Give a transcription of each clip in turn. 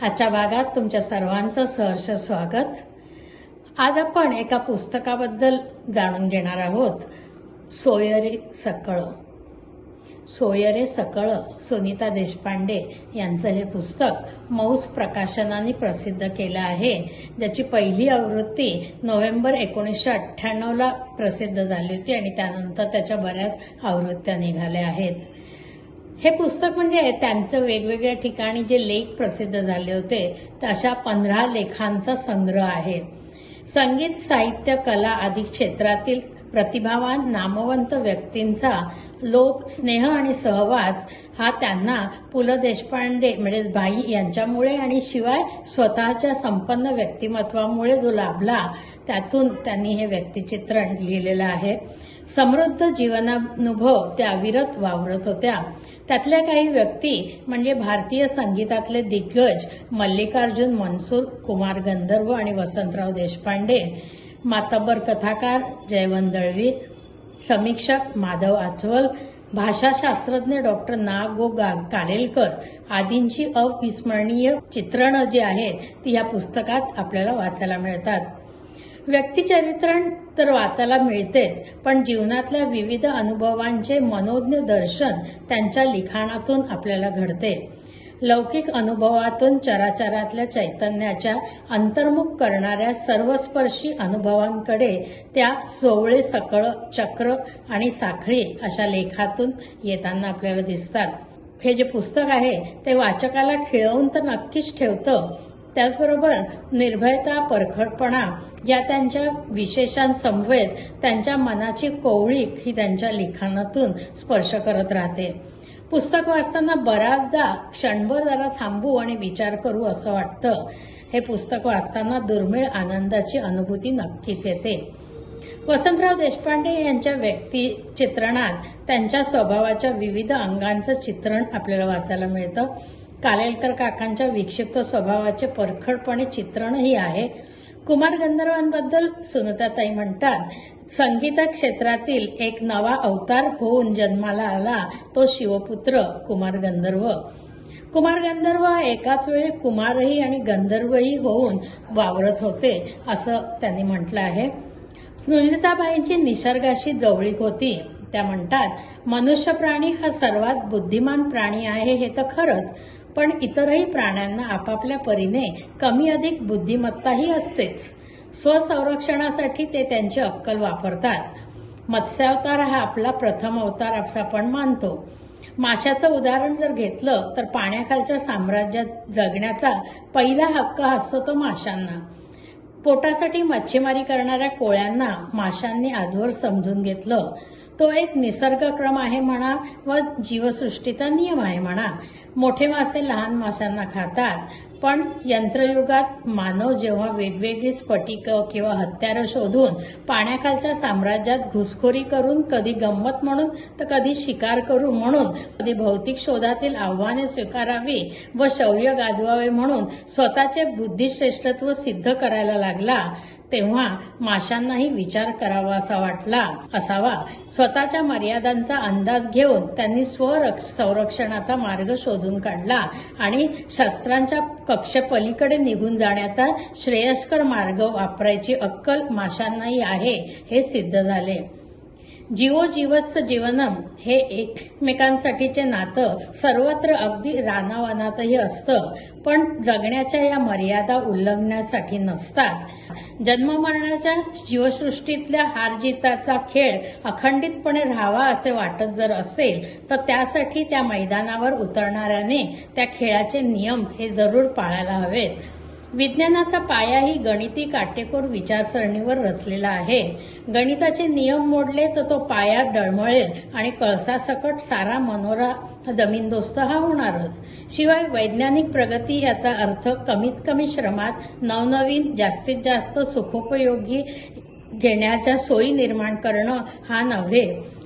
आजच्या भागात तुमच्या सर्वांचं सहर्ष स्वागत। आज आपण एका पुस्तकाबद्दल जाणून घेणार आहोत। सोयरे सकळ। सोयरे सकळ सुनीता देशपांडे यांचं हे पुस्तक मौस प्रकाशनाने प्रसिद्ध केलं आहे, ज्याची पहिली आवृत्ती नोव्हेंबर 1998 ला प्रसिद्ध झाली होती आणि त्यानंतर त्याच्या बऱ्याच आवृत्त्या निघाल्या आहेत। हे पुस्तक म्हणजे त्यांचं वेगवेगळ्या ठिकाणी जे लेख प्रसिद्ध झाले होते अशा 15 लेखांचा संग्रह आहे। संगीत, साहित्य, कला आदी क्षेत्रातील प्रतिभावान नामवंत व्यक्तींचा लोक, स्नेह आणि सहवास हा त्यांना पु ल देशपांडे म्हणजेच भाई यांच्यामुळे आणि शिवाय स्वतःच्या संपन्न व्यक्तिमत्वामुळे जो लाभला, त्यातून त्यांनी हे व्यक्तिचित्रण लिहिलेलं आहे। समृद्ध जीवनानुभव त्या अविरत वावरत होत्या। त्यातल्या काही व्यक्ती म्हणजे भारतीय संगीतातले दिग्गज मल्लिकार्जुन मनसूर, कुमार गंधर्व आणि वसंतराव देशपांडे, मातब्बर कथाकार जयवंत दळवी, समीक्षक माधव आचवल, भाषाशास्त्रज्ञ डॉक्टर ना. गो. कालेलकर आदींची अविस्मरणीय चित्रणं जी आहेत ती या पुस्तकात आपल्याला वाचायला मिळतात। व्यक्तिचरित्रण तर वाचायला मिळतेच, पण जीवनातल्या विविध अनुभवांचे मनोज्ञ दर्शन त्यांच्या लिखाणातून आपल्याला घडते। लौकिक अनुभवातून चराचरातल्या चैतन्याच्या अंतर्मुख करणाऱ्या सर्वस्पर्शी अनुभवांकडे त्या सोवळे सकळ, चक्र आणि साखळी अशा लेखातून येताना आपल्याला दिसतात। हे जे पुस्तक आहे ते वाचकाला खिळवून तर नक्कीच ठेवतं, त्याचबरोबर निर्भयता, परखडपणा या त्यांच्या विशेषांसमवेत त्यांच्या मनाची कोवळीक ही त्यांच्या लिखाणातून स्पर्श करत राहते। पुस्तक वाचताना बऱ्याचदा क्षणभर जरा थांबू आणि विचार करू असं वाटतं। हे पुस्तक वाचताना दुर्मिळ आनंदाची अनुभूती नक्कीच येते। वसंतराव देशपांडे यांच्या व्यक्तिचित्रणात त्यांच्या स्वभावाच्या विविध अंगांचं चित्रण आपल्याला वाचायला मिळतं। कालेलकर काकांच्या विक्षिप्त स्वभावाचे परखडपणे चित्रणही आहे। कुमार गंधर्वांबद्दल सुनीताताई म्हणतात, संगीत क्षेत्रातील एक नवा अवतार होऊन जन्माला आला तो शिवपुत्र कुमार गंधर्व। कुमार गंधर्व एकाच वेळी कुमारही आणि गंधर्वही होऊन वावरत होते असं त्यांनी म्हटलं आहे। सुनीताबाईंची निसर्गाशी जवळीक होती। त्या म्हणतात, मनुष्य प्राणी हा सर्वात बुद्धिमान प्राणी आहे हे तर खरंच, पण इतरही प्राण्यांना आपापल्या परीने कमी अधिक बुद्धिमत्ताही असतेच। स्वसंरक्षणासाठी ते त्यांची अक्कल वापरतात। मत्स्यावतार हा आपला प्रथम अवतार असं आपण मानतो। माशाचं उदाहरण जर घेतलं तर पाण्याखालच्या साम्राज्यात जगण्याचा पहिला हक्क असतो तो माशांना। पोटासाठी मच्छीमारी करणाऱ्या कोळ्यांना माशांनी आजवर समजून घेतलं। तो एक निसर्गक्रम आहे म्हणा व जीवसृष्टीचा नियम आहे म्हणा। मोठे मासे लहान माशांना खातात, पण यंत्रयुगात मानव जेव्हा वेगवेगळी स्फटिकं किंवा हत्यारं शोधून पाण्याखालच्या साम्राज्यात घुसखोरी करून कधी गंमत म्हणून तर कधी शिकार करू म्हणून, कधी भौतिक शोधातील आव्हाने स्वीकारावी व शौर्य गाजवावे म्हणून स्वतःचे बुद्धिश्रेष्ठत्व सिद्ध करायला लागला, तेव्हा माशांनाही विचार करावा असा वाटला असावा। स्वतःच्या मर्यादांचा अंदाज घेऊन त्यांनी संरक्षणाचा मार्ग शोधून काढला आणि शस्त्रांच्या कक्षेपलीकडे निघून जाण्याचा श्रेयस्कर मार्ग वापरायची अक्कल माशांनाही आहे हे सिद्ध झाले। जीवो जीवस्य जीवनम हे एकमेकांसाठीचे नातं सर्वत्र अगदी रानावनातही असतं, पण जगण्याच्या या मर्यादा उल्लंघण्यासाठी नसतात। जन्ममरणाच्या जीवसृष्टीतल्या हारजिताचा खेळ अखंडितपणे राहावा असे वाटत जर असेल तर त्यासाठी त्या मैदानावर उतरणाऱ्याने त्या खेळाचे नियम हे जरूर पाळायला हवेत। विज्ञानाचा पायाही गणिती काटेकोर विचारसरणीवर रचलेला आहे। गणिताचे नियम मोडले तर तो पाया डळमळेल आणि कळसासकट सारा मनोरा जमीनदोस्त हा होणारच। शिवाय वैज्ञानिक प्रगती याचा अर्थ कमीत कमी श्रमात नवनवीन जास्तीत जास्त सुखोपयोगी घेण्याच्या सोयी निर्माण करणं हा नव्हे।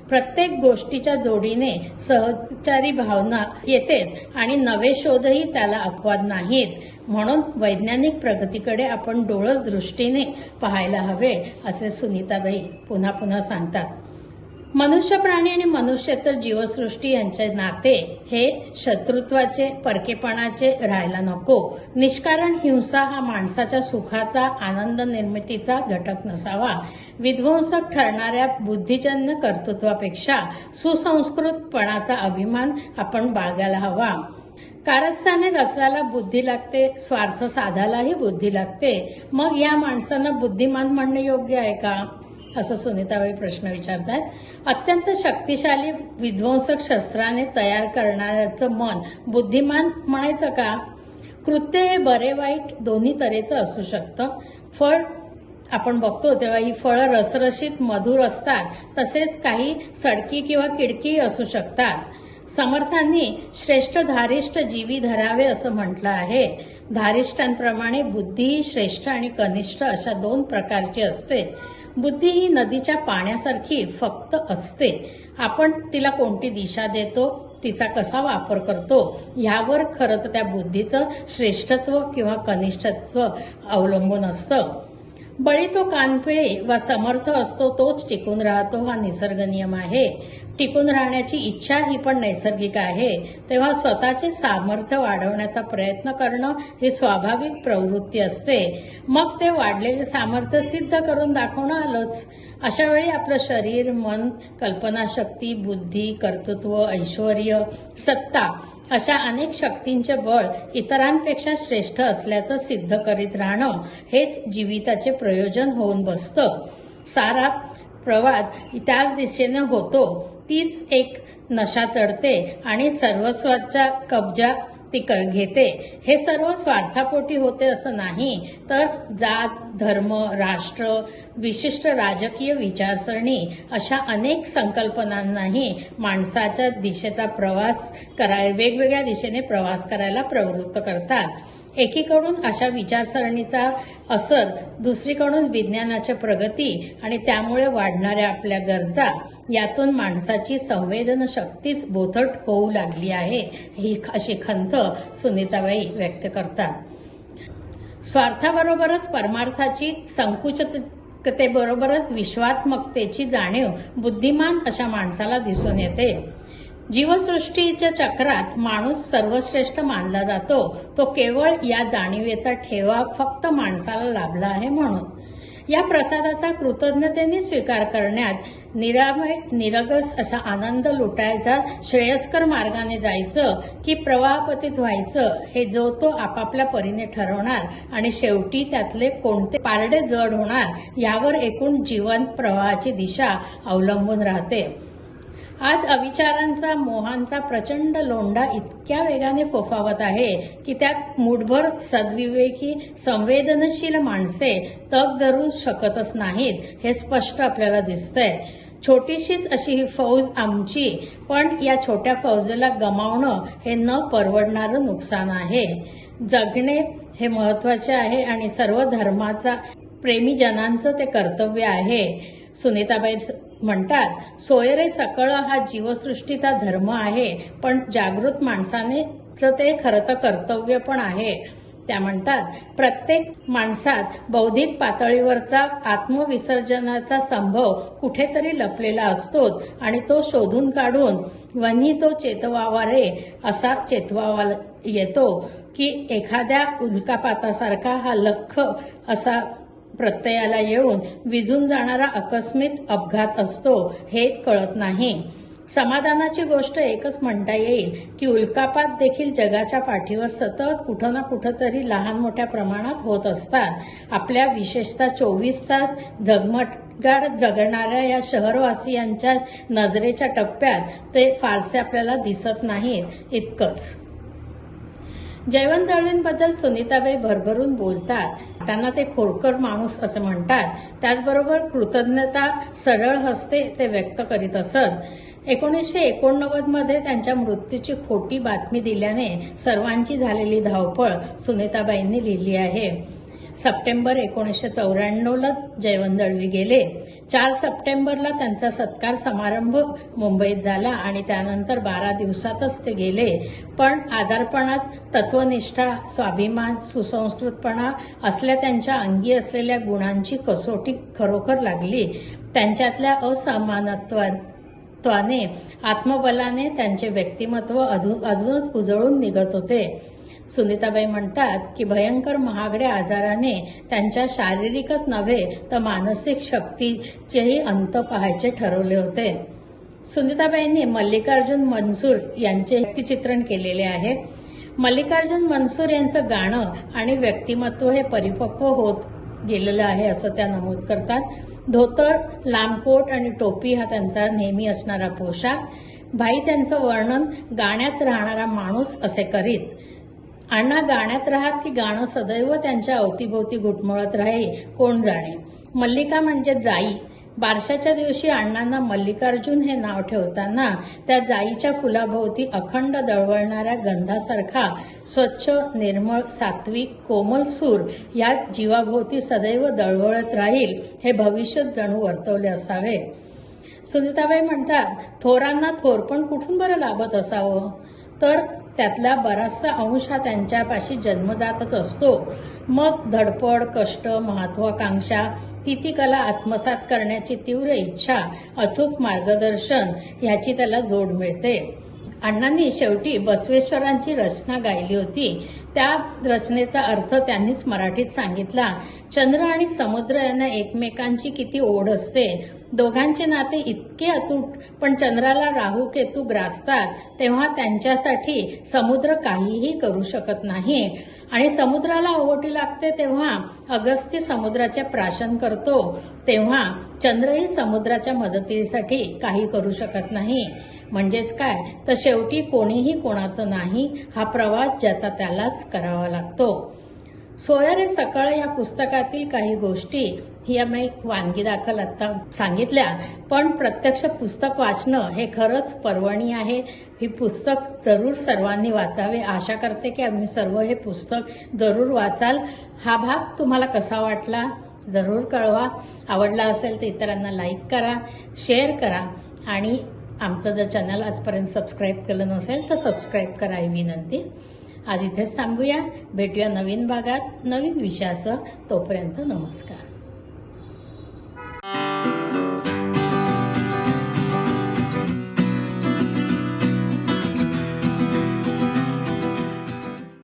प्रत्येक गोष्टीच्या जोडीने सहचारी भावना येतेच आणि नवे शोधही त्याला अपवाद नाहीत। म्हणून वैज्ञानिक प्रगतीकडे आपण डोळस दृष्टीने पाहायला हवे असे सुनीताबाई पुन्हा पुन्हा सांगतात। मनुष्य प्राणी आणि मनुष्येतर जीवसृष्टी यांचे नाते हे शत्रुत्वाचे, परकेपणाचे राहायला नको. निष्कारण हिंसा हा माणसाच्या सुखाचा, आनंद निर्मितीचा घटक नसावा. विध्वंसक ठरणाऱ्या बुद्धिजन्य कर्तृत्वापेक्षा सुसंस्कृतपणाचा अभिमान आपण बाळगायला हवा. कारस्थाने रचायला बुद्धी लागते, स्वार्थ साधायलाही बुद्धी लागते. मग या माणसांना बुद्धिमान म्हणणे योग्य आहे का, असं सुनीताबाई प्रश्न विचारतात. अत्यंत शक्तिशाली विध्वंसक शस्त्राने तयार करणाऱ्याचं मन बुद्धिमान म्हणायचं का? कृत्य हे बरे वाईट दोन्ही तऱ्हेचं असू शकतं. फळ आपण बघतो तेव्हा ही फळं रसरशीत मधुर असतात, तसेच काही सडकी किंवा किडकी असू शकतात. समर्थांनी श्रेष्ठ धारिष्ठ जीवी धरावे असं म्हटलं आहे. धारिष्ठांप्रमाणे बुद्धी ही श्रेष्ठ आणि कनिष्ठ अशा दोन प्रकारची असते. बुद्धी ही नदीच्या पाण्यासारखी फक्त असते. आपण तिला कोणती दिशा देतो, तिचा कसा वापर करतो यावर खरं तर त्या बुद्धीचं श्रेष्ठत्व किंवा कनिष्ठत्व अवलंबून असतं. बळी तो कानपिळे वा समर्थ असतो तोच टिकून राहतो हा निसर्ग नियम आहे. टिकून राहण्याची इच्छा ही पण नैसर्गिक आहे. तेव्हा स्वतःचे सामर्थ्य वाढवण्याचा प्रयत्न करणं ही स्वाभाविक प्रवृत्ती असते. मग ते वाढलेले सामर्थ्य सिद्ध करून दाखवणं आलंच. अशा वेळी आपलं शरीर, मन, कल्पनाशक्ती, बुद्धी, कर्तृत्व, ऐश्वर्य, सत्ता अशा अनेक शक्तींचे बळ इतरांपेक्षा श्रेष्ठ असल्याचं सिद्ध करीत राहणं हेच जीविताचे प्रयोजन होऊन बसतं. सारा प्रवाद त्याच दिशेने होतो. तीच एक नशा चढते आणि सर्वस्वाचा कब्जा ती घेते. हे सर्व स्वार्थापोटी होते असं नाही, तर जात, धर्म, राष्ट्र, विशिष्ट राजकीय विचारसरणी अशा अनेक संकल्पनांनाही माणसाच्या दिशेचा प्रवास वेगवेगळ्या दिशेने प्रवास करायला प्रवृत्त करतात. एकीकडून अशा विचारसरणीचा असर, दुसरीकडून विज्ञानाची प्रगती आणि त्यामुळे वाढणाऱ्या आपल्या गरजा यातून माणसाची संवेदन शक्तीच बोथट होऊ लागली आहे, ही अशी खंत सुनीताबाई व्यक्त करतात. स्वार्थाबरोबरच परमार्थाची संकुचिततेबरोबरच विश्वात्मकतेची जाणीव बुद्धिमान अशा माणसाला दिसून येते. जीवसृष्टीच्या चक्रात माणूस सर्वश्रेष्ठ मानला जातो, तो केवळ या जाणीवेचा ठेवा फक्त माणसाला लाभला आहे म्हणून. या प्रसादाचा कृतज्ञतेने स्वीकार करण्यात निरगस असा आनंद लुटायचा, श्रेयस्कर मार्गाने जायचं की प्रवाहपतीत व्हायचं हे जो तो आपापल्या परीने ठरवणार आणि शेवटी त्यातले कोणते पारडे जड होणार यावर एकूण जीवन प्रवाहाची दिशा अवलंबून राहते. आज अविचारांचा, मोहांचा प्रचंड लोंढा इतक्या वेगाने फोफावत आहे की त्यात मूठभर सद्विवेकी, संवेदनशील माणसे तग धरू शकतच नाहीत, हे स्पष्ट आपल्याला दिसतंय. छोटीशीच अशी ही फौज आमची, पण या छोट्या फौजेला गमावणं हे न परवडणारं नुकसान आहे. जगणे हे महत्वाचे आहे आणि सर्व धर्माचा प्रेमीजनांचं ते कर्तव्य आहे. सुनीताबाई म्हणतात, सोयरे सकळ हा जीवसृष्टीचा धर्म आहे, पण जागृत माणसाने ते खरं तर कर्तव्य पण आहे. त्या म्हणतात, प्रत्येक माणसात बौद्धिक पातळीवरचा आत्मविसर्जनाचा संभव कुठेतरी लपलेला असतोच आणि तो शोधून काढून वन्ही तो चेतवावा रे असा चेतवावा येतो की एखाद्या उल्कापातासारखा हा लख असा प्रत्ययाला येऊन विझून जाणारा आकस्मिक अपघात असतो हे कळत नाही. समाधानाची गोष्ट एकच म्हणता येईल की उल्कापात देखील जगाच्या पाठीवर सतत कुठं ना कुठं तरी लहान मोठ्या प्रमाणात होत असतात. आपल्या विशेषतः 24 तास झगमगाट जगणाऱ्या या शहरवासियांच्या नजरेच्या टप्प्यात ते फारसे आपल्याला दिसत नाहीत इतकंच. जयवंत दळवींबद्दल सुनीताबाई भरभरून बोलतात. त्यांना ते खोडकर माणूस असं म्हणतात. त्याचबरोबर कृतज्ञता सरळ हस्ते ते व्यक्त करीत असत. 1989 मध्ये त्यांच्या मृत्यूची खोटी बातमी दिल्याने सर्वांची झालेली धावपळ सुनीताबाईंनी लिहिली आहे. सप्टेंबर 1994ला जयवंत दळवी गेले. 4 सप्टेंबरला त्यांचा सत्कार समारंभ मुंबईत झाला आणि त्यानंतर 12 दिवसातच ते गेले. पण आजारपणात तत्वनिष्ठा, स्वाभिमान, सुसंस्कृतपणा असल्या त्यांच्या अंगी असलेल्या गुणांची कसोटी खरोखर लागली. त्यांच्यातल्या त्वाने आत्मबलाने त्यांचे व्यक्तिमत्व अजूनच उजळून निघत होते. सुनीताबाई म्हणतात की भयंकर महागड्या आजाराने त्यांच्या शारीरिकच नव्हे तर मानसिक शक्तीचेही अंत पाहायचे ठरवले होते. सुनीताबाईंनी मल्लिकार्जुन मनसूर यांचे व्यक्तिचित्रण केलेले आहे. मल्लिकार्जुन मनसूर यांचं गाणं आणि व्यक्तिमत्व हे परिपक्व होत गेलेलं आहे असं त्या नमूद करतात. धोतर, लांबकोट आणि टोपी हा त्यांचा नेहमी असणारा पोशाख. बाई त्यांचं वर्णन गाण्यात राहणारा माणूस असे करीत. अण्णा गाण्यात राहत की गाणं सदैव त्यांच्या अवतीभोवती घुटमळत राही कोण जाणे. मल्लिका म्हणजे जाई. बारशाच्या दिवशी अण्णांना मल्लिकार्जुन हे नाव ठेवताना त्या जाईच्या फुलाभोवती अखंड दळवळणाऱ्या गंधासारखा स्वच्छ, निर्मळ, सात्विक, कोमल सूर या जीवाभोवती सदैव दळवळत राहील हे भविष्य जणू वर्तवले असावे. सुनीताबाई म्हणतात, थोरांना थोरपण कुठून बरं लाभत असावं, तर त्यातला बराचसा अंश हा त्यांच्यापाशी जन्मजातच असतो. मग धडपड, कष्ट, महत्वाकांक्षा, ती कला आत्मसात करण्याची तीव्र इच्छा, अचूक मार्गदर्शन ह्याची त्याला जोड मिळते. अण्णांनी शेवटी बसवेश्वरांची रचना गायली होती. त्या रचनेचा अर्थ त्यांनीच मराठीत सांगितला. चंद्र आणि समुद्र यांना एकमेकांची किती ओढ असते. दोघांचे नाते इतके अतूट, पण चंद्राला राहू केतू ग्रासतात तेव्हा त्यांच्यासाठी समुद्र काहीही करू शकत नाही. आणि समुद्राला ओहोटी लागते तेव्हा अगस्त्य समुद्राचे प्राशन करतो, तेव्हा चंद्रही समुद्राच्या मदतीसाठी काही करू शकत नाही. म्हणजेच काय, तर शेवटी कोणीही कोणाचं नाही, हा प्रवास ज्याचा त्यालाच करावा लागतो. सोयरे सकळ या पुस्तकातील काही गोष्टी ह्या मी वानगी दाखल आता सांगितल्या, पण प्रत्यक्ष पुस्तक वाचणं हे खरंच पर्वणी आहे. ही पुस्तक जरूर सर्वांनी वाचावे. आशा करते की आम्ही सर्व हे पुस्तक जरूर वाचाल. हा भाग तुम्हाला कसा वाटला जरूर कळवा. आवडला असेल तर इतरांना लाईक करा, शेअर करा आणि आमचं जर चॅनल आजपर्यंत सबस्क्राईब केलं नसेल तर सबस्क्राईब करा ही विनंती. आज इथेच थांबूया. भेटूया नवीन भागात नवीन विषयासह. तोपर्यंत नमस्कार.